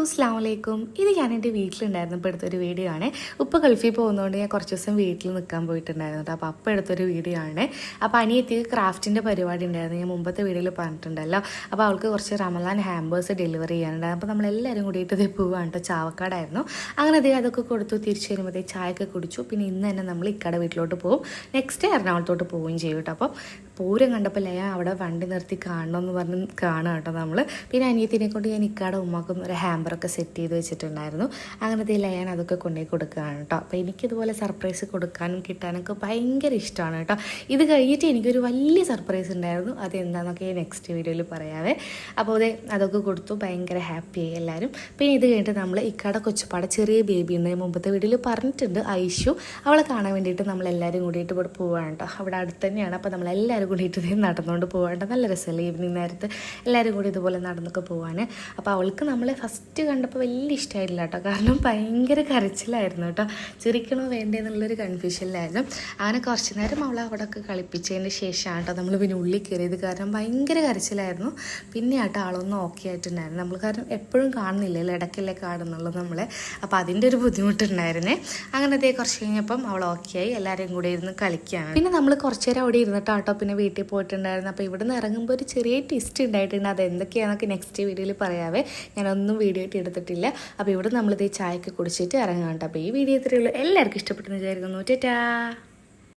അസ്സലാമു അലൈക്കും. ഇത് ഞാൻ എൻ്റെ വീട്ടിലുണ്ടായിരുന്നപ്പോൾ എടുത്തൊരു വീഡിയോ ആണ്. ഉപ്പ ഗൾഫിൽ പോകുന്നതുകൊണ്ട് ഞാൻ കുറച്ച് ദിവസം വീട്ടിൽ നിൽക്കാൻ പോയിട്ടുണ്ടായിരുന്നു കേട്ടോ. അപ്പോൾ അപ്പം എടുത്തൊരു വീഡിയോ ആണ്. അപ്പോൾ അനിയത്തിക്ക് ക്രാഫ്റ്റിൻ്റെ പരിപാടി ഉണ്ടായിരുന്നു, ഞാൻ മുമ്പത്തെ വീഡിയോയിൽ പറഞ്ഞിട്ടുണ്ടല്ലോ. അപ്പോൾ അവൾക്ക് കുറച്ച് റമലാൻ ഹാമ്പേഴ്സ് ഡെലിവറി ചെയ്യാനുണ്ടായിരുന്നു. അപ്പോൾ നമ്മളെല്ലാവരും കൂടിയിട്ട് ഇത് പോവാണ് കേട്ടോ. ചാവക്കാടായിരുന്നു. അങ്ങനെ അതൊക്കെ കൊടുത്തു. തിരിച്ചു വരുമ്പോഴത്തേ ചായയൊക്കെ കുടിച്ചു. പിന്നെ ഇന്ന് തന്നെ നമ്മൾ ഇക്കടെ വീട്ടിലോട്ട് പോകും. നെക്സ്റ്റ് എറണാകുളത്തോട്ട് പോവുകയും ചെയ്യും കേട്ടോ. അപ്പം പൂരം കണ്ടപ്പോൾ ലയ അവിടെ വണ്ടി നിർത്തി കാണണമെന്ന് പറഞ്ഞ് കാണുക കേട്ടോ നമ്മൾ. പിന്നെ അനിയത്തിനെ കൊണ്ട് ഞാൻ ഇക്കാടെ ഉമ്മാക്കും ഒരു ഹാമ്പറൊക്കെ സെറ്റ് ചെയ്ത് വെച്ചിട്ടുണ്ടായിരുന്നു. അങ്ങനത്തെ ലയാൻ അതൊക്കെ കൊണ്ടുപോയി കൊടുക്കുകയാണ് കേട്ടോ. അപ്പോൾ എനിക്കിതുപോലെ സർപ്രൈസ് കൊടുക്കാനും കിട്ടാനൊക്കെ ഭയങ്കര ഇഷ്ടമാണ് കേട്ടോ. ഇത് കഴിഞ്ഞിട്ട് എനിക്കൊരു വലിയ സർപ്രൈസ് ഉണ്ടായിരുന്നു. അതെന്താണെന്നൊക്കെ നെക്സ്റ്റ് വീഡിയോയിൽ പറയാവേ. അപ്പോൾ അതൊക്കെ കൊടുത്തു. ഭയങ്കര ഹാപ്പിയായി എല്ലാവരും. പിന്നെ ഇത് കഴിഞ്ഞിട്ട് നമ്മൾ ഇക്കാടെ കൊച്ചുപാടെ ചെറിയ ബേബി ഉണ്ട്, മുമ്പത്തെ വീഡിയോയിൽ പറഞ്ഞിട്ടുണ്ട്, ഐഷു. അവളെ കാണാൻ വേണ്ടിയിട്ട് നമ്മളെല്ലാവരും കൂടിയിട്ട് ഇവിടെ പോവുകയാണ് കേട്ടോ. അവിടെ അടുത്ത് തന്നെയാണ്. അപ്പോൾ നമ്മളെല്ലാവരും കൂടിയിട്ട് നടന്നുകൊണ്ട് പോകാണ്ട് നല്ല രസമല്ലേ ഈവനിങ് നേരത്ത് എല്ലാവരും കൂടി ഇതുപോലെ നടന്നൊക്കെ പോകാൻ. അപ്പോൾ അവൾക്ക് നമ്മളെ ഫസ്റ്റ് കണ്ടപ്പോൾ വലിയ ഇഷ്ടമായില്ല കേട്ടോ. കാരണം ഭയങ്കര കരച്ചിലായിരുന്നു കേട്ടോ. ചിരിക്കണോ വേണ്ടേ എന്നുള്ളൊരു കൺഫ്യൂഷനിലായിരുന്നു. അങ്ങനെ കുറച്ച് നേരം അവളെ അവിടെയൊക്കെ കളിപ്പിച്ചതിന് ശേഷമാണ് കേട്ടോ നമ്മൾ പിന്നെ ഉള്ളിൽ കയറിയത്. കാരണം ഭയങ്കര കരച്ചിലായിരുന്നു. പിന്നെ ആട്ടോ ആളൊന്നും ഓക്കെ ആയിട്ടുണ്ടായിരുന്നു. നമ്മൾ കാരണം എപ്പോഴും കാണുന്നില്ലല്ലോ, ഇടയ്ക്കല്ലേ കാണുന്നുള്ളൂ നമ്മളെ. അപ്പോൾ അതിൻ്റെ ഒരു ബുദ്ധിമുട്ടുണ്ടായിരുന്നേ. അങ്ങനത്തെ കുറച്ച് കഴിഞ്ഞപ്പം അവൾ ഓക്കെ ആയി. എല്ലാവരും കൂടെ ഇരുന്ന് കളിക്കുകയാണ്. പിന്നെ നമ്മൾ കുറച്ച് നേരം അവിടെ ഇരുന്നിട്ടാട്ടോ പിന്നെ വീട്ടിൽ പോയിട്ടുണ്ടായിരുന്നു. അപ്പോൾ ഇവിടെ നിന്ന് ഇറങ്ങുമ്പോൾ ഒരു ചെറിയ ട്വിസ്റ്റ് ഉണ്ടായിട്ടുണ്ട്. അത് എന്തൊക്കെയാണെന്നൊക്കെ നെക്സ്റ്റ് വീഡിയോയിൽ പറയാവേ. ഞാനൊന്നും വീഡിയോ ആയിട്ട് എടുത്തിട്ടില്ല. അപ്പോൾ ഇവിടെ നമ്മളിത് ചായയൊക്കെ കുടിച്ചിട്ട് ഇറങ്ങാം കേട്ടോ. അപ്പോൾ ഈ വീഡിയോ ഇത്രയേ ഉള്ളൂ. എല്ലാവർക്കും ഇഷ്ടപ്പെട്ടെന്ന് വിചാരിക്കുന്നു. ടാറ്റാ.